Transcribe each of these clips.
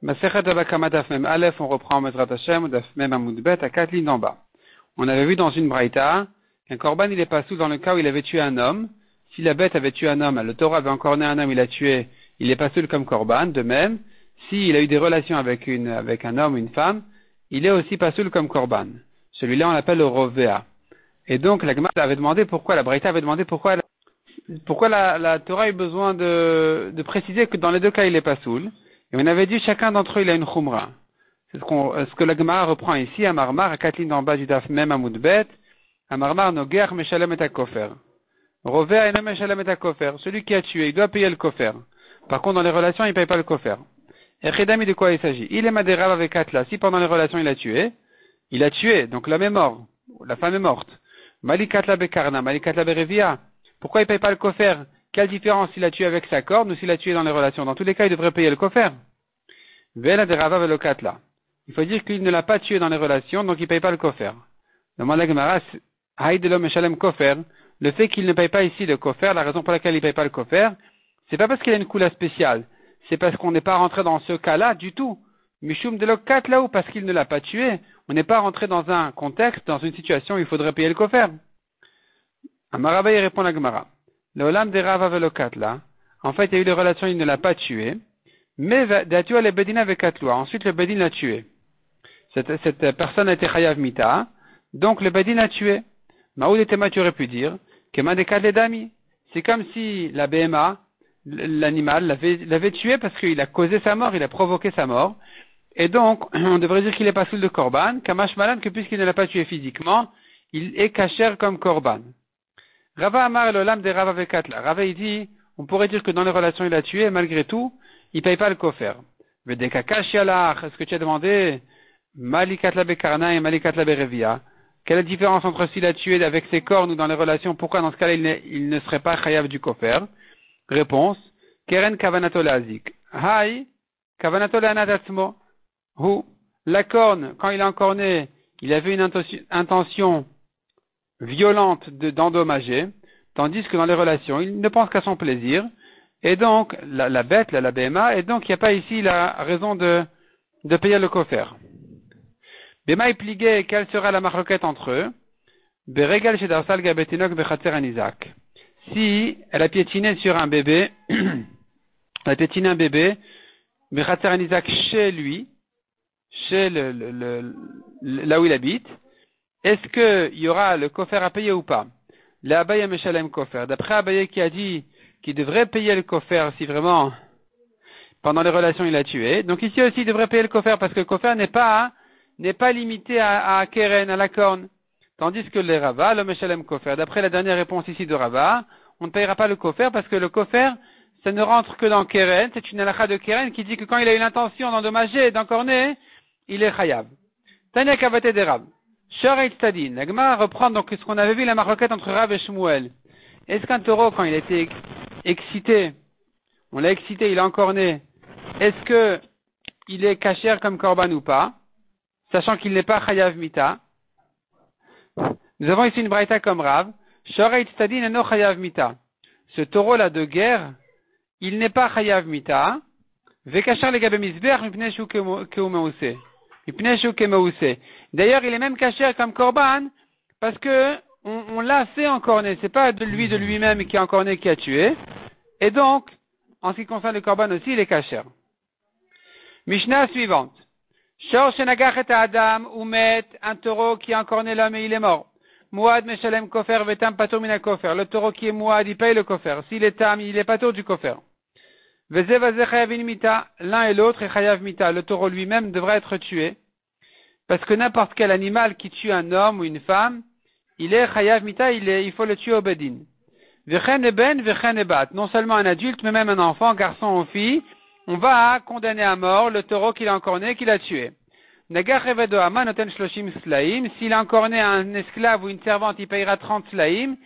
Masechet Baba Kama Daf Mem Aleph, on reprend Mezrat Hashem, Daf Mem Amud Bet, à 4 lignes en bas. On avait vu dans une braïta qu'un korban il est pas sous dans le cas où il avait tué un homme. Si la bête avait tué un homme, le Torah avait encore né un homme, il l'a tué, il est pas sous comme korban. De même, s'il a eu des relations avec un homme ou une femme, il est aussi pas sous comme korban. Celui-là on l'appelle le rovea. Et donc la Gemara avait demandé pourquoi, la braïta avait demandé pourquoi la Torah a eu besoin de préciser que dans les deux cas il est pas soul. Et on avait dit chacun d'entre eux il a une khumra. C'est ce que la Gemara reprend ici à Marmar, à 4 lignes en bas du daf même à Moudbet. À Marmar, Noger Meshalem et Kofer. Rover et Meshalem et Kofer. Celui qui a tué, il doit payer le kofer. Par contre, dans les relations, il ne paye pas le kofer. Et Khedami, de quoi il s'agit? Il est madérav avec Atla. Si pendant les relations il a tué, donc l'homme est mort, la femme est morte. Malikatla Bekarna, Malikatla Berevia. Pourquoi il ne paye pas le kofer? Quelle différence s'il a tué avec sa corde ou s'il a tué dans les relations? Dans tous les cas, il devrait payer le kofer. Vela de Rava Velokatla. Il faut dire qu'il ne l'a pas tué dans les relations, donc il ne paye pas le kofer. Demande la Gemara, Haïdelom Meshalem Kofer. Le fait qu'il ne paye pas ici le kofer, la raison pour laquelle il ne paye pas le kofer, c'est pas parce qu'il a une coula spéciale. C'est parce qu'on n'est pas rentré dans ce cas-là du tout. Mishum de Lokatla ou parce qu'il ne l'a pas tué. On n'est pas rentré dans un contexte, dans une situation où il faudrait payer le kofer. Amaraba, il répond la Gemara. Le olam de Rava Velokatla. En fait, il y a eu des relations, il ne l'a pas tué. Mais d'atua le bedin avec Atloa. Ensuite, le bedin l'a tué. Cette personne a été chayav mita. Donc, le bedin l'a tué. Maoud et Tema, tu aurais pu dire, Kema de Kadledami. C'est comme si la BMA, l'animal, l'avait tué parce qu'il a causé sa mort, il a provoqué sa mort. Et donc, on devrait dire qu'il est pas sous de korban, Kamash Malan, que puisqu'il ne l'a pas tué physiquement, il est kacher comme korban. Rava Amar l'olam de Rava Vekatla. Rava, il dit, on pourrait dire que dans les relations il a tué, et malgré tout, il paye pas le kofer. Vedekakash yalach, est-ce que tu as demandé, Malikatla Bekarna et Malikatla Berevia? Quelle est la différence entre s'il a tué avec ses cornes ou dans les relations? Pourquoi dans ce cas-là il ne serait pas chayav du kofer? Réponse, Keren Kavanato Lazik. Hai, Kavanato Lanadatsmo. Ou, la corne, quand il a encorné, il avait une intention violente d'endommager, tandis que dans les relations, il ne pense qu'à son plaisir, et donc, la bête, la BMA, et donc il n'y a pas ici la raison de payer le kofer. Bema plié, quelle sera la marloquette entre eux? Beregal chez Darsal Gabetinok Bechatzer Anizak. Si elle a piétiné sur un bébé, elle a piétiné un bébé, Bechatzer Anizak chez lui, chez là où il habite, est-ce qu'il y aura le kofer à payer ou pas? Le Abaye Meshalem kofer. D'après Abaye qui a dit qu'il devrait payer le kofer si vraiment pendant les relations il a tué. Donc ici aussi il devrait payer le kofer parce que le kofer n'est pas limité à Keren, à la corne. Tandis que le Rava, le Meshalem kofer. D'après la dernière réponse ici de Rava, on ne payera pas le kofer parce que le kofer, ça ne rentre que dans Keren. C'est une halakha de Keren qui dit que quand il a eu l'intention d'endommager, d'encorner, il est chayav. Tanya Kavate de Rav. Shor et Tzadin. La Gemara reprend donc ce qu'on avait vu la marloquette entre Rav et Shmuel. Est-ce qu'un taureau, quand il a été excité, on l'a excité, il a encorné, est-ce que il est kasher comme korban ou pas, sachant qu'il n'est pas chayav mita? Nous avons ici une braïta comme Rav. Shor et Tzadin eno chayav mita. Ce taureau-là de guerre, il n'est pas chayav mita. Vekasher legabe mizbeach mipnei shu keumeuse. D'ailleurs, il est même caché comme korban parce que on l'a fait encorner. C'est pas de lui-même qui a encorné qui a tué. Et donc, en ce qui concerne le korban aussi, il est caché. Mishnah suivante. Shor shenagach et adam umet, un taureau qui a encorné l'homme et il est mort. Muad meshalem kofer vetam patur mina kofer. Le taureau qui est muad, il paye le kofer. S'il est tam, il est patur du kofer. Veze vaze chayavin mita. L'un et l'autre est chayav mita. Le taureau lui-même devrait être tué. Parce que n'importe quel animal qui tue un homme ou une femme, il est chayav mita, il faut le tuer au bedin. Vechen eben, vechen ebat. Non seulement un adulte, mais même un enfant, garçon ou fille, on va condamner à mort le taureau qu'il a encorné, qu'il a tué. Nagach evedo ama noten shloshim slaim. S'il a encorné un esclave ou une servante, il payera 30 slaim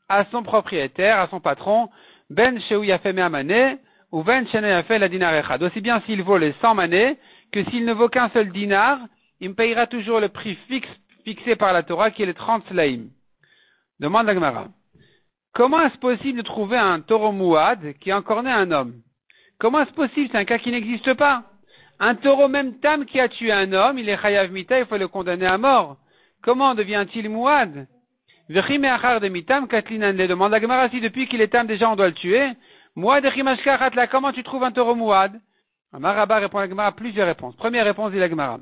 à son propriétaire, à son patron. Ben sheu yafeh me'amane, ou ben shene yafeh la dinar echad. Aussi bien s'il vaut les 100 manées, que s'il ne vaut qu'un seul dinar, il me payera toujours le prix fixé par la Torah qui est les 30 slaim. Demande la Gemara. Comment est-ce possible de trouver un taureau mouad qui a encorné un homme? Comment est-ce possible? C'est un cas qui n'existe pas. Un taureau même tam qui a tué un homme, il est chayav mita, il faut le condamner à mort. Comment devient-il mouad? Vechim achar de mitam katlinan le demande la Gemara si depuis qu'il est tam déjà on doit le tuer. Mouad echimashkachat la, comment tu trouves un taureau mouad? Amar Rabba répond à la Gemara plusieurs réponses. Première réponse dit la Gemara.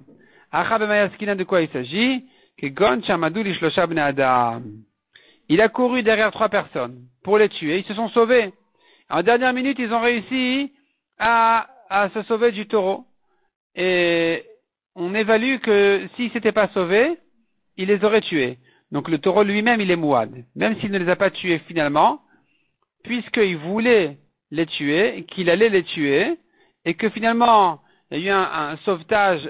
Achab emayaskinan, de quoi il s'agit? Que gon chamadou lishlosha bnei adam. Il a couru derrière 3 personnes pour les tuer, ils se sont sauvés. En dernière minute, ils ont réussi à se sauver du taureau. Et on évalue que s'ils s'étaient pas sauvés, il les aurait tués. Donc le taureau lui-même, il est mouad. Même s'il ne les a pas tués finalement, puisqu'il voulait les tuer, qu'il allait les tuer, et que finalement, il y a eu un sauvetage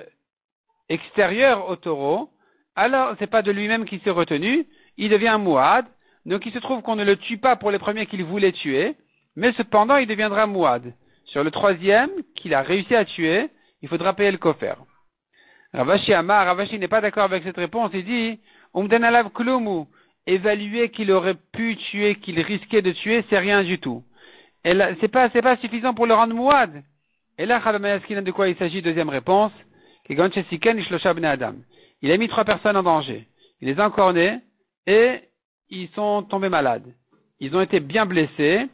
extérieur au taureau, alors c'est pas de lui-même qui s'est retenu, il devient mouad. Donc il se trouve qu'on ne le tue pas pour les premiers qu'il voulait tuer, mais cependant il deviendra mouad. Sur le 3e, qu'il a réussi à tuer, il faudra payer le kofer. Ravashi n'est pas d'accord avec cette réponse, il dit, Umdan alav klumu, évaluer qu'il aurait pu tuer, qu'il risquait de tuer, c'est rien du tout. Et là, c'est pas suffisant pour le rendre mouad. Et là, de quoi il s'agit? Deuxième réponse, il a mis 3 personnes en danger. Il les a encornés et ils sont tombés malades. Ils ont été bien blessés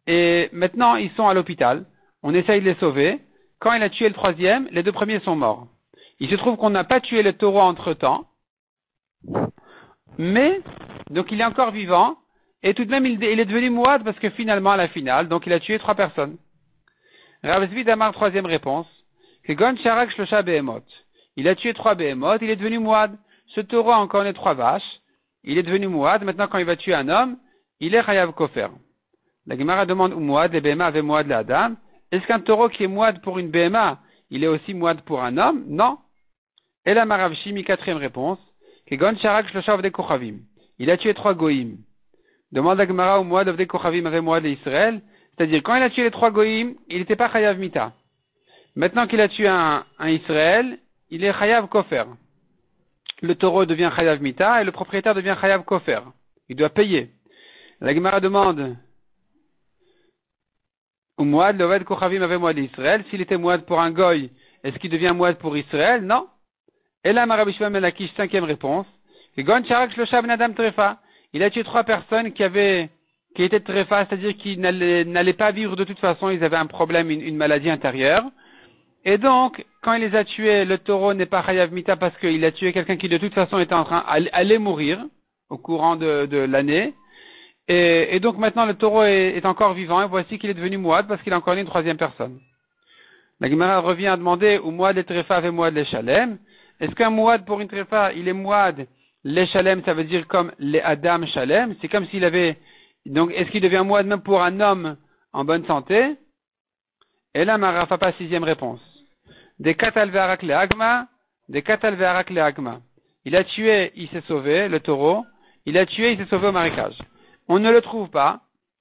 et maintenant ils sont à l'hôpital. On essaye de les sauver. Quand il a tué le 3e, les 2 premiers sont morts. Il se trouve qu'on n'a pas tué le taureau entre-temps, mais donc il est encore vivant et tout de même il est devenu mouad parce que finalement à la finale, donc il a tué 3 personnes. Rav Zvi Damar, 3e réponse, que Gon Sharak Shlosha Behemot. Il a tué 3 Behemot, il est devenu mouad. Ce taureau a encore né 3 vaches, il est devenu mouad. Maintenant quand il va tuer un homme, il est chayav kofer. La Gemara demande où mouad, les Behema avaient mouad l'Adam. Est-ce qu'un taureau qui est mouad pour une Behema, il est aussi mouad pour un homme? Non. Et la Marav Shimi, 4e réponse, que Gon Sharak Shlosha Avdei Kochavim. Il a tué 3 goïm. Demande la Gemara où mouad Avdei Kochavim avait mouad l'Israël. C'est-à-dire, quand il a tué les 3 goïm, il n'était pas chayav mita. Maintenant qu'il a tué un Israël, il est chayav kofer. Le taureau devient chayav mita et le propriétaire devient chayav kofer. Il doit payer. La Gemara demande, ou mouad l'oved kochavim avait mouad l'Israël. S'il était mouad pour un goy, est-ce qu'il devient mouad pour Israël? Non. Et là, Rabbi Shimon ben Lakish, 5e réponse, Gon Sharak Shlosha ben Adam Trefa. Il a tué 3 personnes qui étaient trefa, c'est-à-dire qui n'allaient pas vivre de toute façon, ils avaient un problème, une maladie intérieure. Et donc, quand il les a tués, le taureau n'est pas chayav mita parce qu'il a tué quelqu'un qui de toute façon était en train d'aller mourir au courant de l'année. Et donc maintenant le taureau est encore vivant et voici qu'il est devenu mouad parce qu'il a encore né une 3e personne. La Gemara revient à demander où mouad les trefa avec mouad les shalem. Est-ce qu'un mouad pour une trefa, il est mouad les shalem, ça veut dire comme les adam shalem, c'est comme s'il avait, donc est-ce qu'il devient mouad même pour un homme en bonne santé? Et là, Marafapa, 6e réponse. Des katal ve'arak le agma, des katal ve'arak le agma. Il a tué, il s'est sauvé, le taureau. Il a tué, il s'est sauvé au marécage. On ne le trouve pas.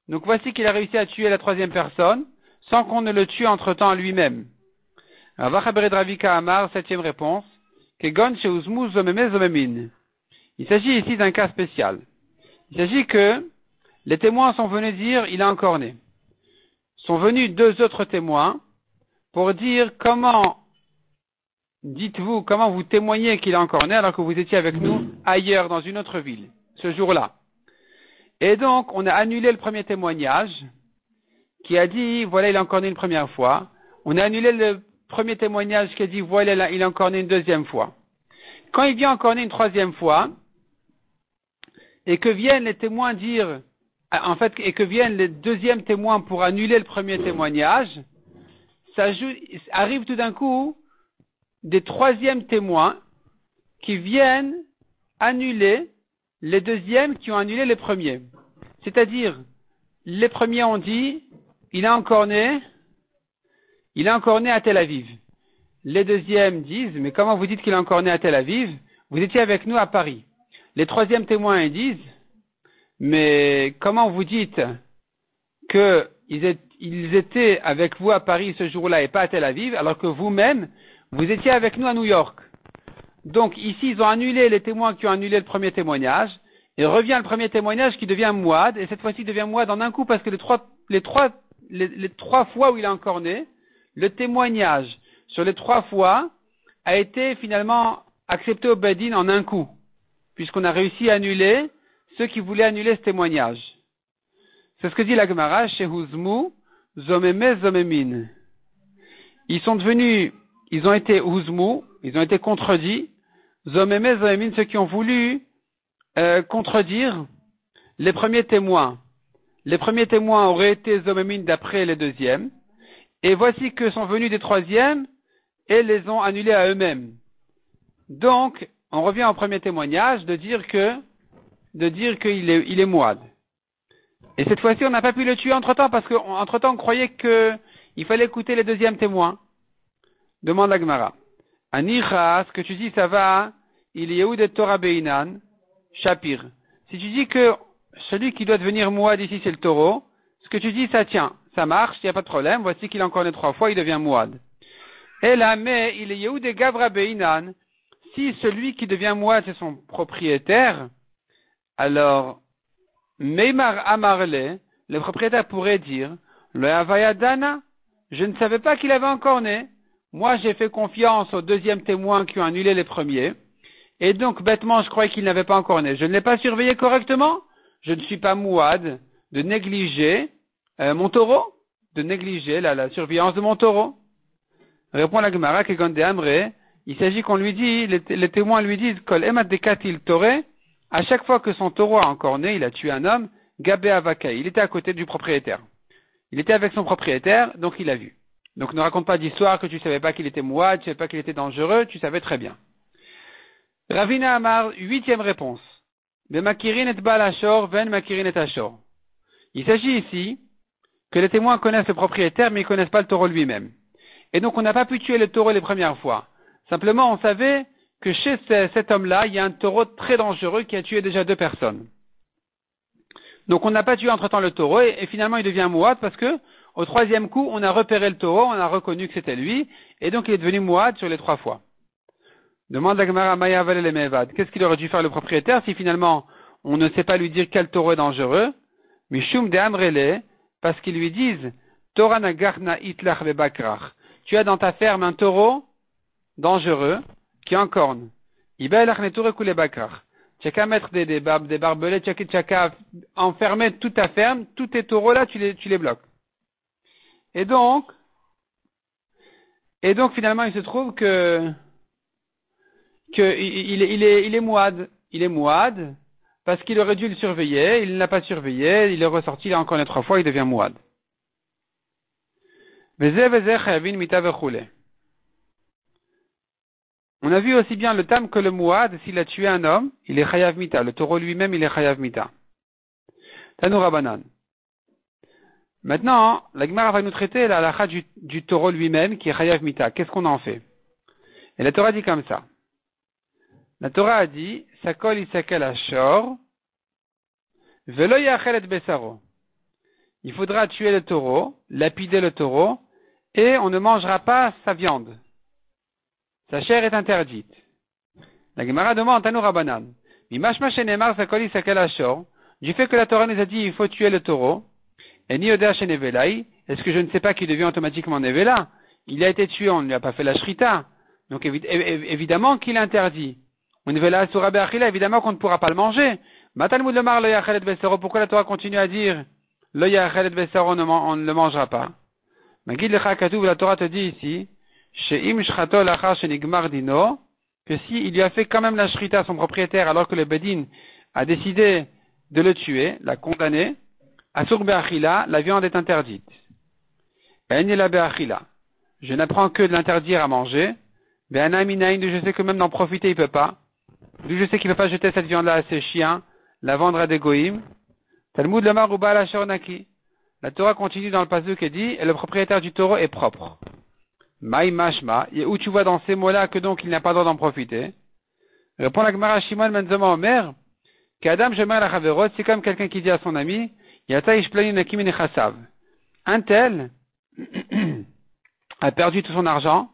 Donc voici qu'il a réussi à tuer la 3e personne, sans qu'on ne le tue entre-temps lui-même. Vachabered Ravika Amar, 7e réponse. Kegon sheuzmu zomeme zomemin. Il s'agit ici d'un cas spécial. Il s'agit que les témoins sont venus dire, il a encore né. Sont venus 2 autres témoins pour dire comment vous témoignez qu'il a encore né alors que vous étiez avec nous ailleurs dans une autre ville, ce jour-là. Et donc, on a annulé le premier témoignage qui a dit, voilà, il a encore né une première fois. On a annulé le premier témoignage qui a dit, voilà, il a encore né une 2e fois. Quand il vient encore né une 3e fois, et que viennent les témoins dire, et que viennent les 2e témoins pour annuler le premier témoignage, arrive tout d'un coup des 3e témoins qui viennent annuler les 2e qui ont annulé les premiers. C'est-à-dire, les premiers ont dit, il a encore né à Tel Aviv. Les 2e disent, mais comment vous dites qu'il a encore né à Tel Aviv? Vous étiez avec nous à Paris. Les 3e témoins disent, mais comment vous dites qu'ils étaient avec vous à Paris ce jour-là et pas à Tel Aviv, alors que vous-même, vous étiez avec nous à New York. Donc ici, ils ont annulé les témoins qui ont annulé le premier témoignage, et revient le premier témoignage qui devient mouad, et cette fois-ci devient mouad en un coup parce que les trois fois où il est encore né, le témoignage sur les 3 fois, a été finalement accepté au Bedin en un coup, puisqu'on a réussi à annuler ceux qui voulaient annuler ce témoignage. C'est ce que dit la Gemara, chez Huzmu, Zomeme Zomemin. Ils ont été Huzmu, ils ont été contredits, Zomeme Zomemin, ceux qui ont voulu contredire les premiers témoins. Les premiers témoins auraient été Zomemin d'après les deuxièmes, et voici que sont venus des troisièmes, et les ont annulés à eux-mêmes. Donc, on revient au premier témoignage de dire qu'il est mouad. Et cette fois-ci, on n'a pas pu le tuer entre-temps, parce qu'entre-temps, on croyait qu'il fallait écouter les deuxièmes témoins. Demande la Gemara. Anicha, ce que tu dis, ça va, il y a où des Torah Beinan, Shapir. Si tu dis que celui qui doit devenir mouad ici, c'est le taureau, ce que tu dis, ça tient, ça marche, il n'y a pas de problème, voici qu'il a encore né 3 fois, il devient mouad. Et là, mais il y a où des Gavra Beinan, si celui qui devient mouad, c'est son propriétaire, alors, Meimar Amarle, le propriétaire pourrait dire, le Havayadana, je ne savais pas qu'il avait encore né. Moi, j'ai fait confiance aux deuxièmes témoins qui ont annulé les premiers. Et donc, bêtement, je croyais qu'il n'avait pas encore né. Je ne l'ai pas surveillé correctement. Je ne suis pas mouad de négliger mon taureau, de négliger la surveillance de mon taureau. Répond la Gemara, Kegonde Amre, il s'agit qu'on lui dit, les témoins lui disent, Kol emat dekatil toré, à chaque fois que son taureau a encore né, il a tué un homme, Gabé Avaka, il était à côté du propriétaire. Il était avec son propriétaire, donc il a vu. Donc ne raconte pas d'histoire que tu savais pas qu'il était mouad, tu savais pas qu'il était dangereux, tu savais très bien. Ravina Amar, 8e réponse. Be makirin et bal ashor, ven makirin et ashor. Il s'agit ici que les témoins connaissent le propriétaire, mais ils connaissent pas le taureau lui-même. Et donc on n'a pas pu tuer le taureau les premières fois. Simplement, on savait que chez cet homme-là, il y a un taureau très dangereux qui a tué déjà 2 personnes. Donc on n'a pas tué entre-temps le taureau, et finalement il devient mouad parce que, au 3e coup, on a repéré le taureau, on a reconnu que c'était lui, et donc il est devenu mouad sur les 3 fois. Demande la Gemara Maya Valel et Mevad. Qu'est-ce qu'il aurait dû faire le propriétaire si finalement on ne sait pas lui dire quel taureau est dangereux? Mishum de Amrele, parce qu'ils lui disent, Torah nagarna itlach bebakrach. Tu as dans ta ferme un taureau dangereux, qui est en corne. Tu n'as qu'à mettre des barbelés, tu n'as qu'à enfermer toute ta ferme, tous tes taureaux là, tu les bloques. Et donc, finalement, il se trouve que il est mouad. Il est mouad, parce qu'il aurait dû le surveiller, il ne l'a pas surveillé, il est ressorti, il a encore né 3 fois, il devient mouad. On a vu aussi bien le tam que le mouad, s'il a tué un homme, il est chayav mita. Le taureau lui-même, il est chayav mita. Tanou Rabanan. Maintenant, la Gemara va nous traiter la halakha du taureau lui-même, qui est chayav mita. Qu'est-ce qu'on en fait? Et la Torah dit comme ça. La Torah a dit, Sakol isakel ashor, velo yachel et besaro. Il faudra tuer le taureau, lapider le taureau, et on ne mangera pas sa viande. Sa chair est interdite. La Gemara demande à nous Rabbanan. Mimashma shenemar sakol isakel ashor. Du fait que la Torah nous a dit il faut tuer le taureau. Et ni odea shenevelai. Est-ce que je ne sais pas qu'il devient automatiquement nevela? Il a été tué, on ne lui a pas fait la shrita. Donc évidemment qu'il est interdit. On nevela asura be'achila, évidemment qu'on ne pourra pas le manger. Matalmud lemar lo yachel et besaro. Pourquoi la Torah continue à dire lo yachel et besaro, on ne le mangera pas? Magid lecha katuv, la Torah te dit ici. She'im shchato lachar shenigmar dino, que si il lui a fait quand même la shrita à son propriétaire alors que le bedin a décidé de le tuer, l'a condamné, asur be'achila, la viande est interdite. En yela be'achila, je n'apprends que de l'interdire à manger. Be'ana minayin, je sais que même d'en profiter il peut pas. D'où je sais qu'il ne peut pas jeter cette viande-là à ses chiens, la vendre à des goïms. Talmud lemar uba la shornaki. La Torah continue dans le pasuk et dit, et le propriétaire du taureau est propre. Maï mashma, et où tu vois dans ces mots-là que donc il n'a pas le droit d'en profiter. Répond la Gemara Shimon ben Zoma Omer, qu'Adam Jemer la Chaverot, c'est comme quelqu'un qui dit à son ami, Yata ishplani nakim nechasav. Un tel a perdu tout son argent,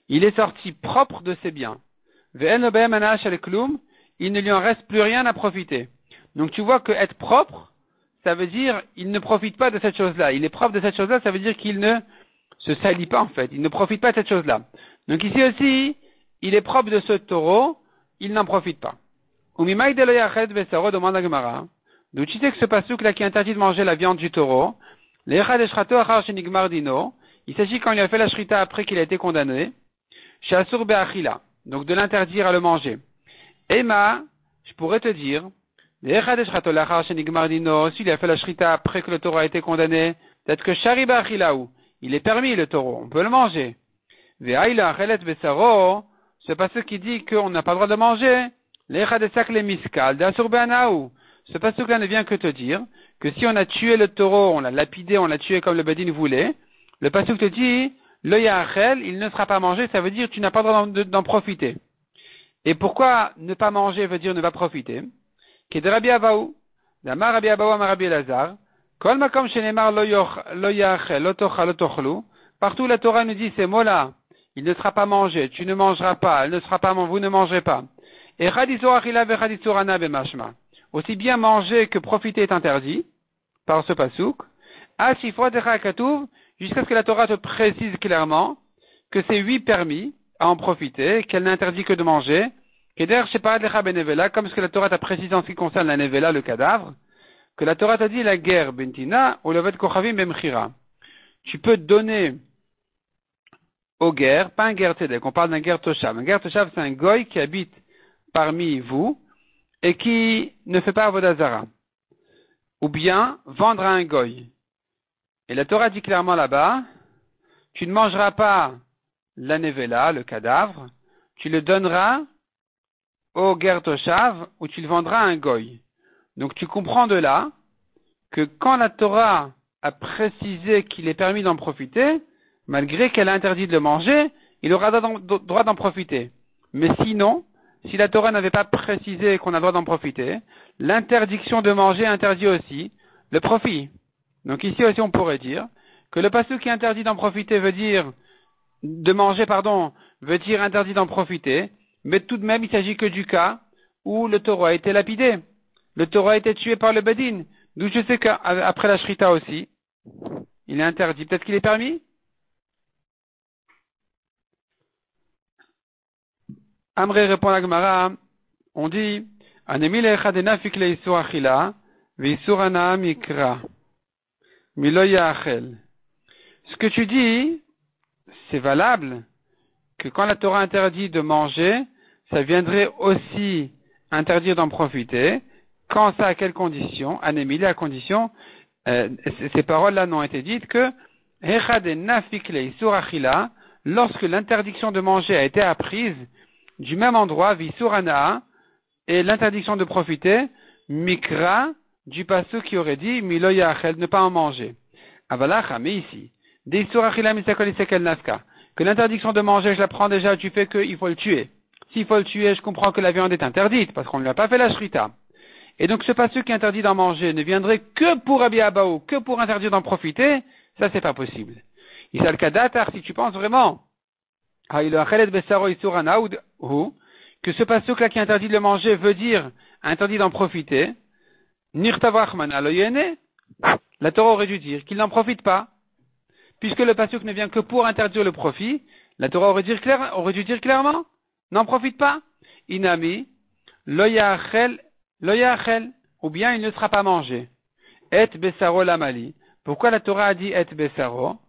il est sorti propre de ses biens. Ve'en obem anash al klum, il ne lui en reste plus rien à profiter. Donc tu vois que être propre, ça veut dire il ne profite pas de cette chose-là. Il est propre de cette chose-là, ça veut dire qu'il ne se salit pas en fait, il ne profite pas de cette chose-là. Donc ici aussi, il est propre de ce taureau, il n'en profite pas. Umimaï de loyachet besaro demande à Gemara. D'où tu sais que ce passouk là qui interdit de manger la viande du taureau, l'echad eshrato achar shenigmar dino, il s'agit quand il a fait la shrita après qu'il a été condamné, chez Asur be'achila, donc de l'interdire à le manger. Emma, je pourrais te dire, l'echad eshrato achar shenigmar dino, s'il a fait la shrita après que le taureau a été condamné, peut-être que shari be'achilaou, il est permis le taureau, on peut le manger. Ve'aïla achelet besaro, c'est pas ce qui dit qu'on n'a pas le droit de manger. L'echad esak le miskal d'Asur be'anaou. Ce pasuk-là ne vient que te dire que si on a tué le taureau, on l'a lapidé, on l'a tué comme le Bedin voulait, le pasuk te dit, le yachel, il ne sera pas mangé, ça veut dire que tu n'as pas le droit d'en profiter. Et pourquoi ne pas manger veut dire ne pas profiter? Qu'est de Rabbi Abaou, d'Amar Rabbi Abaou Amar Rabbi Elazar, kol makom shenemar lo yachel, lo tocha, lo tochlu, partout la Torah nous dit ces mots-là, il ne sera pas mangé, tu ne mangeras pas, elle ne sera pas, vous ne mangerez pas. Et chadisur achila ve chadisur ana bemashma. Aussi bien manger que profiter est interdit par ce pasouk. Jusqu'à ce que la Torah te précise clairement que c'est 8 permis à en profiter, qu'elle n'interdit que de manger. Comme ce que la Torah t'a précisé en ce qui concerne la nevela, le cadavre, que la Torah t'a dit la guerre bentina ou le vet kochavim bemchira. Tu peux donner aux guerres, pas un guerre tzedek, on parle d'un guerre toshav. Un guerre toshav, c'est un goy qui habite parmi vous et qui ne fait pas avodazara. Ou bien vendre à un goy. Et la Torah dit clairement là-bas, tu ne mangeras pas la nevela, le cadavre, tu le donneras au ger toshav ou tu le vendras à un goy. Donc tu comprends de là que quand la Torah a précisé qu'il est permis d'en profiter, malgré qu'elle a interdit de le manger, il aura droit d'en profiter. Mais sinon, si la Torah n'avait pas précisé qu'on a le droit d'en profiter, l'interdiction de manger interdit aussi le profit. Donc ici aussi on pourrait dire que le pasuk qui interdit d'en profiter veut dire interdit d'en profiter, mais tout de même il s'agit que du cas où le taureau a été lapidé. Le taureau a été tué par le bedin. D'où je sais qu'après la shrita aussi, il est interdit. Peut-être qu'il est permis? Amré répond à la Gemara, on dit, Anemi le'echadena fik le'isur achila, ve'isur hana mikra, milo ya'achel. Ce que tu dis, c'est valable que quand la Torah interdit de manger, ça viendrait aussi interdire d'en profiter. Quand ça, à quelles conditions? Anemi, à condition, ces paroles-là n'ont été dites que, echadena fik le'isur achila, lorsque l'interdiction de manger a été apprise du même endroit, Visurana, et l'interdiction de profiter, Mikra, du passage qui aurait dit, Milo Yachel, ne pas en manger. Avalacha, mais ici, que l'interdiction de manger, je la prends déjà du fait qu'il faut le tuer. S'il faut le tuer, je comprends que la viande est interdite, parce qu'on ne lui a pas fait la shrita. Et donc ce passage qui interdit d'en manger ne viendrait que pour Rabbi Abaou, que pour interdire d'en profiter, ça c'est pas possible. Isal Kadatar, si tu penses vraiment, que ce pasuk-là qui interdit de le manger veut dire interdit d'en profiter, la Torah aurait dû dire qu'il n'en profite pas. Puisque le pasuk ne vient que pour interdire le profit, la Torah aurait dû dire clairement, n'en profite pas. Inami, lo yachel, ou bien il ne sera pas mangé. Et besaro lamali. Pourquoi la Torah a dit et besaro?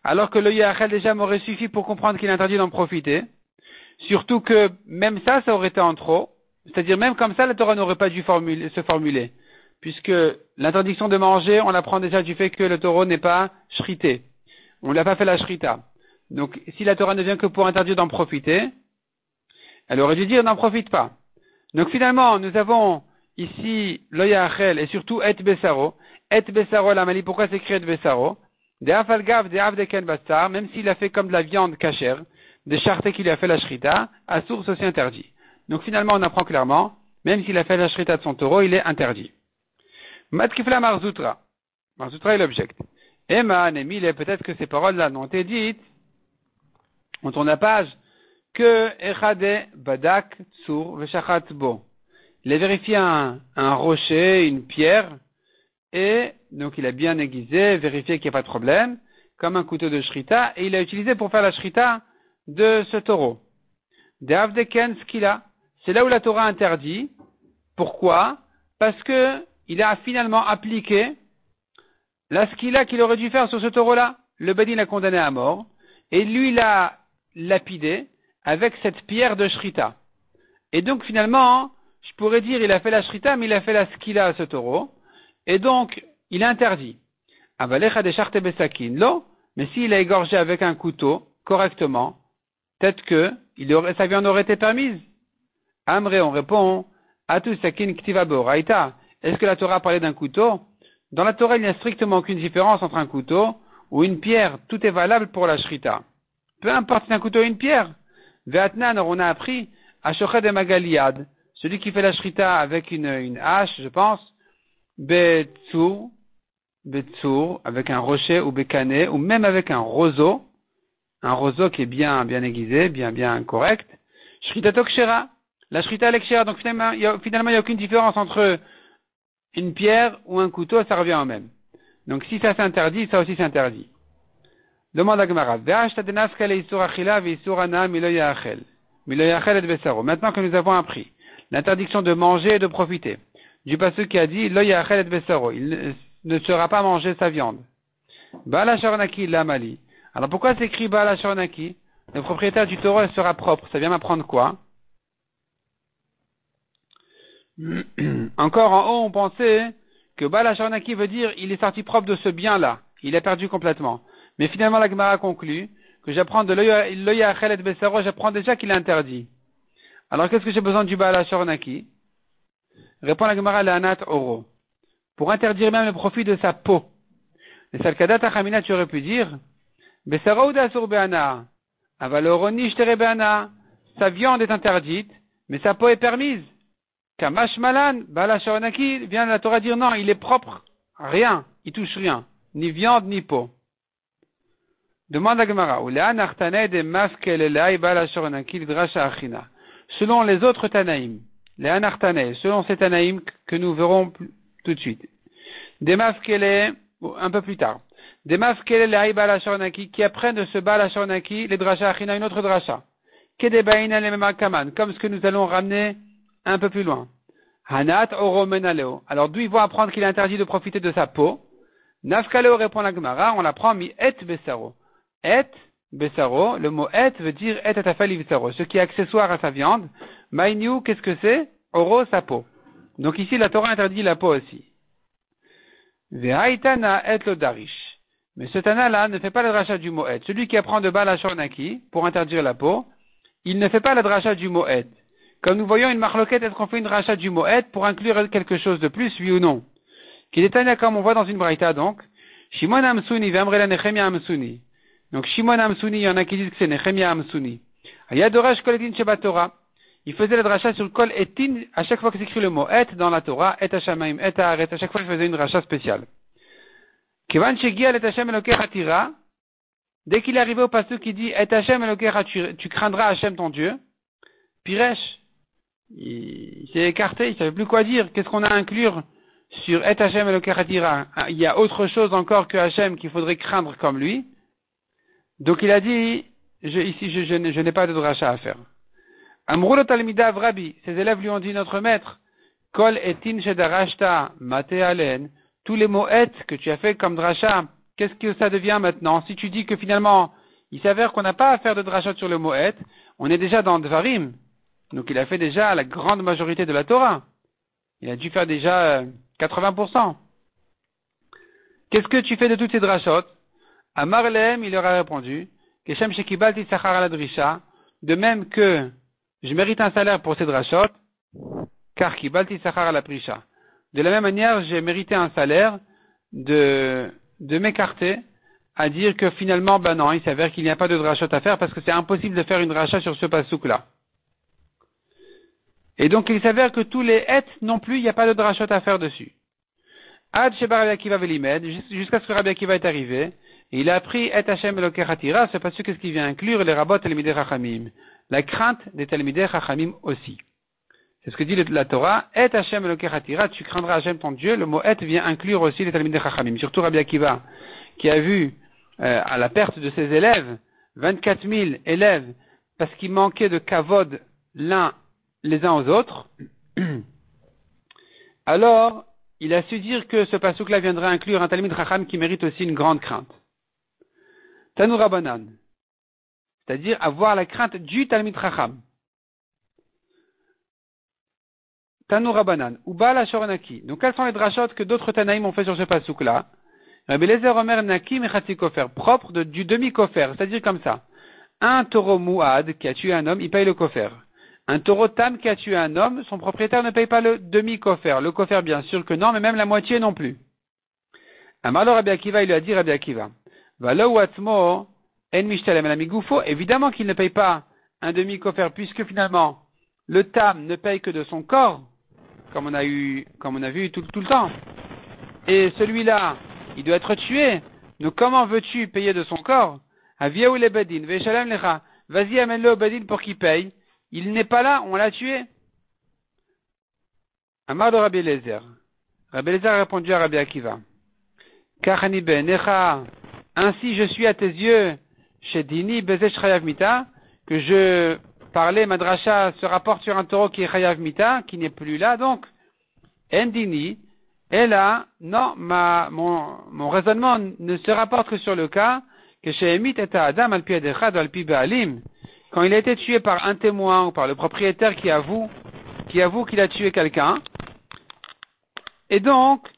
Alors que le yachel déjà m'aurait suffi pour comprendre qu'il est interdit d'en profiter. Surtout que même ça aurait été en trop. C'est-à-dire même comme ça, la Torah n'aurait pas dû se formuler. Puisque l'interdiction de manger, on l'apprend déjà du fait que le taureau n'est pas shrité. On ne l'a pas fait la shrita. Donc si la Torah ne vient que pour interdire d'en profiter, elle aurait dû dire n'en profite pas. Donc finalement, nous avons ici le yachel et surtout et besaro. Et besaro la mali, pourquoi c'est écrit et besaro? Même s'il a fait comme de la viande cachère, des chartés qu'il a fait la shrita, à source aussi interdit. Donc finalement, on apprend clairement, même s'il a fait la shrita de son taureau, il est interdit. Matkifla Marzoutra. Marzoutra est l'object. Emma, Nemile, peut-être que ces paroles-là n'ont été dites, on tourne la page, que Echade Badak Tsur Veshachat Bo. Il a vérifié un rocher, une pierre, et donc il a bien aiguisé, vérifié qu'il n'y a pas de problème, comme un couteau de shrita, et il l'a utilisé pour faire la shrita de ce taureau. Deavdeken skila, c'est là où la Torah interdit. Pourquoi? Parce que il a finalement appliqué la skila qu'il aurait dû faire sur ce taureau-là. Le Bedin l'a condamné à mort, et lui l'a lapidé avec cette pierre de shrita. Et donc finalement, je pourrais dire il a fait la shrita, mais il a fait la skila à ce taureau, et donc il est interdit. Avalecha de charte besakin, lo, mais s'il a égorgé avec un couteau, correctement, peut-être que sa viande aurait été permise. Amré, on répond, Atu sakin ktiva boraita. Est-ce que la Torah parlait d'un couteau? Dans la Torah, il n'y a strictement aucune différence entre un couteau ou une pierre. Tout est valable pour la shrita. Peu importe si c'est un couteau ou une pierre. Ve'atnan, on a appris, Ashochet de Magaliad, celui qui fait la shrita avec une hache, je pense, Betsur, avec un rocher ou Bekane, ou même avec un roseau qui est bien aiguisé, bien correct. Shrita tokshera, la shrita lekshera. Donc finalement, il n'y a aucune différence entre une pierre ou un couteau, ça revient au même. Donc si ça s'interdit, ça aussi s'interdit. Demande à Gemara. Maintenant que nous avons appris l'interdiction de manger et de profiter, du passage qui a dit lo yachel et besaro, il ne sera pas mangé sa viande. Baal Sharonaki l'amali. Alors pourquoi c'est écrit Baal Sharonaki? Le propriétaire du taureau sera propre. Ça vient m'apprendre quoi? Encore en haut, on pensait que Baal Sharonaki veut dire il est sorti propre de ce bien-là. Il est perdu complètement. Mais finalement, la Gemara conclut que j'apprends de lo yachel et besaro, j'apprends déjà qu'il est interdit. Alors qu'est-ce que j'ai besoin du Baal Sharonaki? Répond la Gemara l'anat oro. Pour interdire même le profit de sa peau. Les salkadat achamina, tu aurais pu dire, besaro udasur be'ana, avaloroni shtere be'ana, sa viande est interdite, mais sa peau est permise. Kamash malan, Baal Sharonaki, vient la Torah dire non, il est propre, rien, il touche rien, ni viande ni peau. Demande à Gemara, ulean artanei de mafkel elai Baal Sharonaki lidrasha achina. Selon les autres Tanaïm, les Anartanais, selon ces Tanaïm que nous verrons tout de suite, des mafkele, un peu plus tard, des mafkele les Baal Sharonaki qui apprennent de ce Baal Sharonaki les drasha achina, une autre drasha, kedebaïna le makaman, comme ce que nous allons ramener un peu plus loin. Hanat oro menaleo. Alors d'où ils vont apprendre qu'il est interdit de profiter de sa peau? Nafkaleo répond la Gemara, on l'apprend mi et besaro. Et besaro, le mot et veut dire et atafali besaro, ce qui est accessoire à sa viande. Maïniou, qu'est-ce que c'est? Oro, sa peau. Donc ici, la Torah interdit la peau aussi. Ve'aitana et lo darish. Mais ce Tana-là ne fait pas le drachat du mot et. Celui qui apprend de Baal Sharonaki pour interdire la peau, il ne fait pas le drachat du mot et. Comme nous voyons une marloquette, est-ce qu'on fait une drachat du mot et pour inclure quelque chose de plus, oui ou non? Qu'il est Tana comme on voit dans une braïta donc. Shimon Amsuni, ve'amrela Nechemia Amsuni. Donc Shimon Amsuni, il y en a qui disent que c'est Nechemia Amsuni. Ayadorash koletin sheba Torah. Il faisait le dracha sur le kol etin, à chaque fois que s'écrit le mot et dans la Torah, et hashamaim, et haaret, à chaque fois il faisait une dracha spéciale. Kevan shegia et Hashem eloker hatira, dès qu'il est arrivé au passage qui dit et Hashem eloker hatira, tu craindras Hashem ton Dieu, Piresh, il s'est écarté, il savait plus quoi dire, qu'est-ce qu'on a à inclure sur et Hashem eloker hatira? Il y a autre chose encore que Hashem qu'il faudrait craindre comme lui. Donc il a dit, je n'ai pas de dracha à faire. Amrul talmidav Rabbi, ses élèves lui ont dit notre maître, Kol etin shedarashta mate alen, tous les mots et que tu as fait comme dracha, qu'est-ce que ça devient maintenant? Si tu dis que finalement, il s'avère qu'on n'a pas à faire de dracha sur le mot et, on est déjà dans Dvarim. Donc il a fait déjà la grande majorité de la Torah. Il a dû faire déjà 80%. Qu'est-ce que tu fais de toutes ces drachot? Amar lehem, il leur a répondu, Keshem shekibalti sachar ala drisha, de même que je mérite un salaire pour ces drachot, car kibalti sachar ala prisha. De la même manière, j'ai mérité un salaire de m'écarter à dire que finalement, ben non, il s'avère qu'il n'y a pas de drachot à faire parce que c'est impossible de faire une dracha sur ce pasouk-là. Et donc, il s'avère que tous les et non plus, il n'y a pas de drachot à faire dessus. Ad sheba Rabbi Akiva velimed, jusqu'à ce que Rabbi Akiva est arrivé, et il a appris et Hashem eloker hatira, c'est parce que qu'est-ce qu'il vient inclure les rabot talmidei chachamim. La crainte des talmidei chachamim aussi. C'est ce que dit la Torah, et Hashem eloker hatira, tu craindras Hashem ton Dieu, le mot et vient inclure aussi les talmidei chachamim. Surtout Rabbi Akiva, qui a vu à la perte de ses élèves, 24 000 élèves, parce qu'ils manquaient de kavod les uns aux autres, alors il a su dire que ce pasuk-là viendrait inclure un Talmid Chacham qui mérite aussi une grande crainte. Tanu Rabbanan, c'est-à-dire avoir la crainte du Talmid Chacham. Tanu Rabbanan, Uba la Shoranaki. Donc quels sont les drachot que d'autres Tanaïm ont fait sur ce pasuk-là? Rabbi Eliezer Omer Naki Mechatzi Kofer, propre du demi-kofer, c'est-à-dire comme ça. Un taureau mouad qui a tué un homme, il paye le kofer. Un taureau tam qui a tué un homme, son propriétaire ne paye pas le demi-kofer. Le kofer, bien sûr que non, mais même la moitié non plus. Amarlo Rabbi Akiva, il lui a dit Rabbi Akiva, Valo Atmo En Mishtalem Alamigoufo, évidemment qu'il ne paye pas un demi-kofer, puisque finalement, le tam ne paye que de son corps, comme on a vu tout le temps. Et celui-là, il doit être tué. Donc comment veux-tu payer de son corps? Aviaou le bedin, veshalem lecha. Vas-y, amène-le au bedin pour qu'il paye. Il n'est pas là, on l'a tué. Amar de Rabbi Eliezer. Rabbi Eliezer a répondu à Rabbi Akiva. Kachani benecha. Ainsi je suis à tes yeux, chez Dini bezesh chayav mita, que je parlais, ma dracha se rapporte sur un taureau qui est chayav mita, qui n'est plus là, donc. Endini. Et là, non, mon raisonnement ne se rapporte que sur le cas que chez Emit et Adam al-pi adechad ou al-pi ba'alim, quand il a été tué par un témoin ou par le propriétaire qui avoue qu'il a tué quelqu'un. Et donc,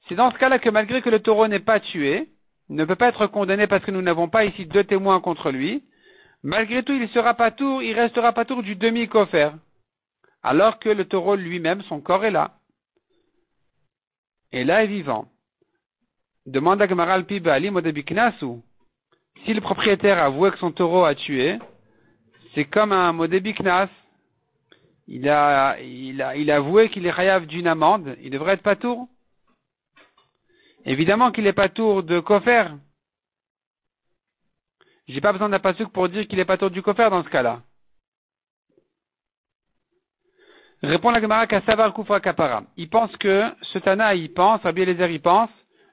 c'est dans ce cas-là que malgré que le taureau n'est pas tué, il ne peut pas être condamné parce que nous n'avons pas ici deux témoins contre lui, malgré tout, il restera pas tour du demi-kofer, alors que le taureau lui-même, son corps est là. Et là est vivant. Demande à Gemara al-pi ba'alim modebiknasu. Si le propriétaire a avoué que son taureau a tué, c'est comme un modebiknas. Il a avoué qu'il est chayav d'une amende. Il devrait être patour. Évidemment qu'il est patour de kofer. J'ai pas besoin d'un pasuk pour dire qu'il est patour du kofer dans ce cas-là. Répond la Gemara Kassavar Kufra Kapara. Il pense que ce Tana, Rabbi Eliezer, il pense,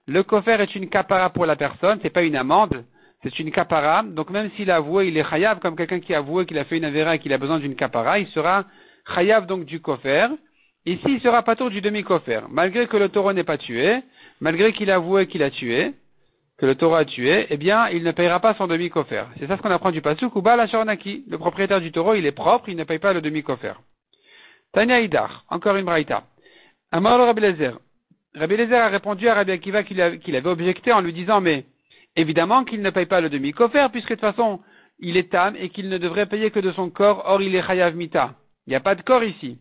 le kofer est une kapara pour la personne, c'est pas une amende, c'est une kapara. Donc même s'il a avoué, il est chayav, comme quelqu'un qui a avoué qu'il a fait une avéra et qu'il a besoin d'une kapara, il sera chayav donc du kofer. Ici, il sera patour du demi-kofer. Malgré que le taureau n'est pas tué, malgré qu'il a avoué qu'il a tué, que le taureau a tué, eh bien, il ne payera pas son demi-kofer. C'est ça ce qu'on apprend du pasuk, Uba la Shornaki. Le propriétaire du taureau, il est propre, il ne paye pas le demi-kofer. Tanya Idar, encore une braïta. Amar le Rabbi Eliezer. Rabbi Eliezer a répondu à Rabbi Akiva qu'il avait objecté en lui disant, mais évidemment qu'il ne paye pas le demi-kofer, puisque de toute façon, il est tam et qu'il ne devrait payer que de son corps, or il est chayav mita. Il n'y a pas de corps ici.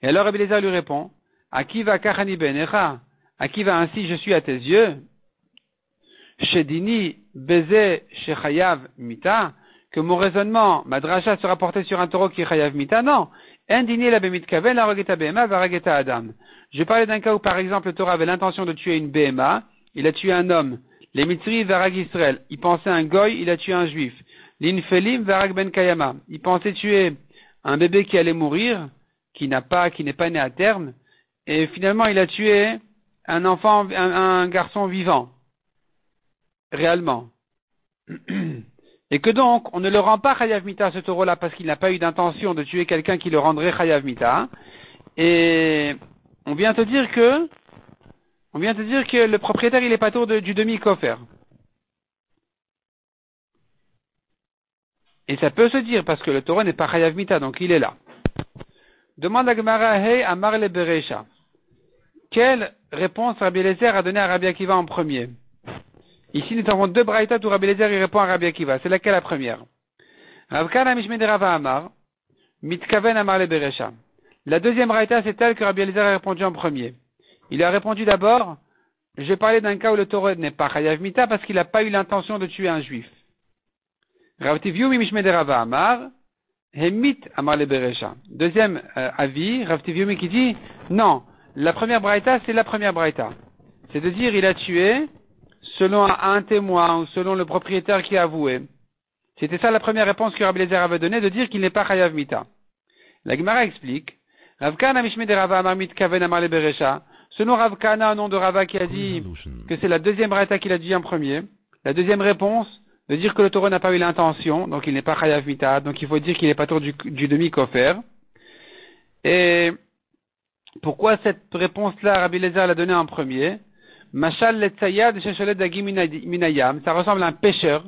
Et alors Rabbi Eliezer lui répond, Akiva kachani benecha. Akiva, ainsi je suis à tes yeux. Shedini beze shechayav mita. Que mon raisonnement, ma dracha se rapportait sur un taureau qui est chayav mita. Non. Indini la bemitkaven la rogeta behema va rogeta adam. Je parlais d'un cas où, par exemple, le taureau avait l'intention de tuer une behema, il a tué un homme. Les mitzri varag Israël, il pensait un goy, il a tué un juif. L'infelim varag ben kayama, il pensait tuer un bébé qui allait mourir, qui n'est pas né à terme, et finalement il a tué un enfant, un garçon vivant. Réellement. Et que donc, on ne le rend pas chayav mita ce taureau-là parce qu'il n'a pas eu d'intention de tuer quelqu'un qui le rendrait chayav mita. Et on vient te dire que le propriétaire, il est pas tour du demi-kofer. Et ça peut se dire parce que le taureau n'est pas chayav mita, donc il est là. Demande à Gemara, hey, Amar le Berecha. Quelle réponse Rabbi Eliezer a donné à Rabbi Akiva en premier? Ici, nous avons deux braïtas où Rabbi Eliezer répond à Rabbi Akiva. C'est laquelle la première? Rav Kana Mishme de Rava Amar, Mitkaven Amar le Berecha. La deuxième braïta, c'est elle que Rabbi Eliezer a répondu en premier. Il a répondu d'abord, je vais parler d'un cas où le taureau n'est pas chayav mita parce qu'il n'a pas eu l'intention de tuer un juif. Rav Tivyumi Mishme de Rava Amar, Hemit Amar le Berecha. Deuxième avis, Rav Tivyumi qui dit, non, la première braïta, c'est la première braïta. C'est de dire, il a tué selon un témoin ou selon le propriétaire qui a avoué. C'était ça la première réponse que Rabbi Eliezer avait donnée, de dire qu'il n'est pas chayav mita. La Gemara explique, Rav Kana Mishme de Rava Amar Mitkaven Amar le Berecha. Selon Rav Kana, au nom de Rava qui a dit que c'est la deuxième braïta qu'il a dit en premier, La deuxième réponse, de dire que le taureau n'a pas eu l'intention, donc il n'est pas chayav mita, donc il faut dire qu'il n'est pas tour du demi-kofer. Et pourquoi cette réponse-là, Rabbi Eliezer l'a donnée en premier? Mashal letzayad shesholet dagi minayam, ça ressemble à un pêcheur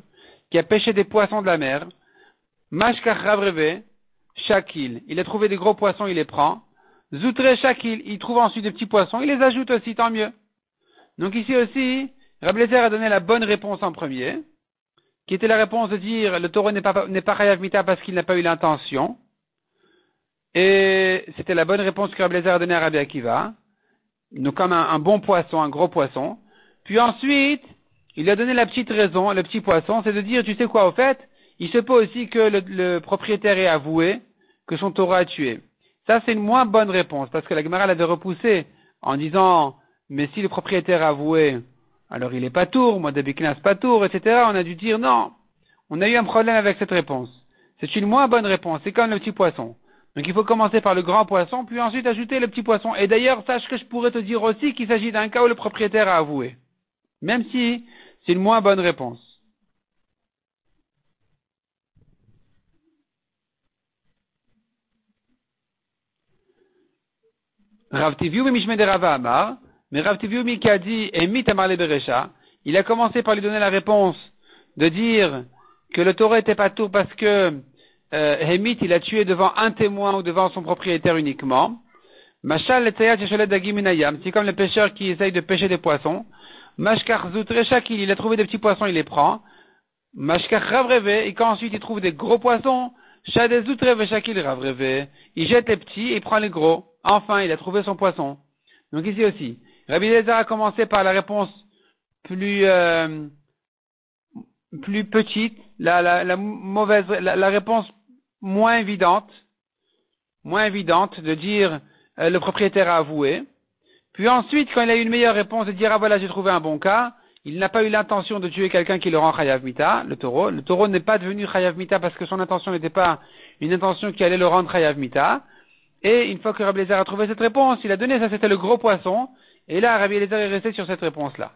qui a pêché des poissons de la mer. Mashkach ravreve, shakil, il a trouvé des gros poissons, il les prend. Zoutre shakil, il trouve ensuite des petits poissons, il les ajoute aussi, tant mieux. Donc ici aussi, Rabbi Eliezer a donné la bonne réponse en premier, qui était la réponse de dire le taureau n'est pas chayav mita parce qu'il n'a pas eu l'intention. Et c'était la bonne réponse que Rabbi Eliezer a donnée à Rabbi Akiva. Donc comme un bon poisson, un gros poisson. Puis ensuite, il a donné la petite raison, le petit poisson, c'est de dire, tu sais quoi, au fait, il se peut aussi que le propriétaire ait avoué que son taureau a tué. Ça, c'est une moins bonne réponse, parce que la Gemara l'avait repoussé en disant, mais si le propriétaire a avoué, alors il est pas tour, moi d'Abiknas pas tour, etc. On a dû dire non. On a eu un problème avec cette réponse. C'est une moins bonne réponse, c'est comme le petit poisson. Donc il faut commencer par le grand poisson, puis ensuite ajouter le petit poisson. Et d'ailleurs, sache que je pourrais te dire aussi qu'il s'agit d'un cas où le propriétaire a avoué. Même si c'est une moins bonne réponse. Rav Tiviou Mishme de Rava Amar, mais Rav Tiviou qui a dit Emit Amar le Beresha, il a commencé par lui donner la réponse de dire que le taureau était pas tout parce que Hemit, il a tué devant un témoin ou devant son propriétaire uniquement. Mashal letayat yesholet dagi minayam, c'est comme le pêcheur qui essaye de pêcher des poissons. Mashkar zoutre shakil, il a trouvé des petits poissons, il les prend. Mashkar ravreve, et quand ensuite il trouve des gros poissons, shade zoutre shakil ravreve, il jette les petits et il prend les gros. Enfin, il a trouvé son poisson. Donc ici aussi, Rabbi Eliezer a commencé par la réponse plus petite, la mauvaise, la réponse moins évidente de dire le propriétaire a avoué. Puis ensuite, quand il a eu une meilleure réponse de dire ah voilà j'ai trouvé un bon cas, il n'a pas eu l'intention de tuer quelqu'un qui le rend chayav mita, le taureau. Le taureau n'est pas devenu chayav mita parce que son intention n'était pas une intention qui allait le rendre chayav mita. Et une fois que Rabbi Eliezer a trouvé cette réponse, il a donné ça, c'était le gros poisson. Et là, Rabbi Eliezer est resté sur cette réponse-là.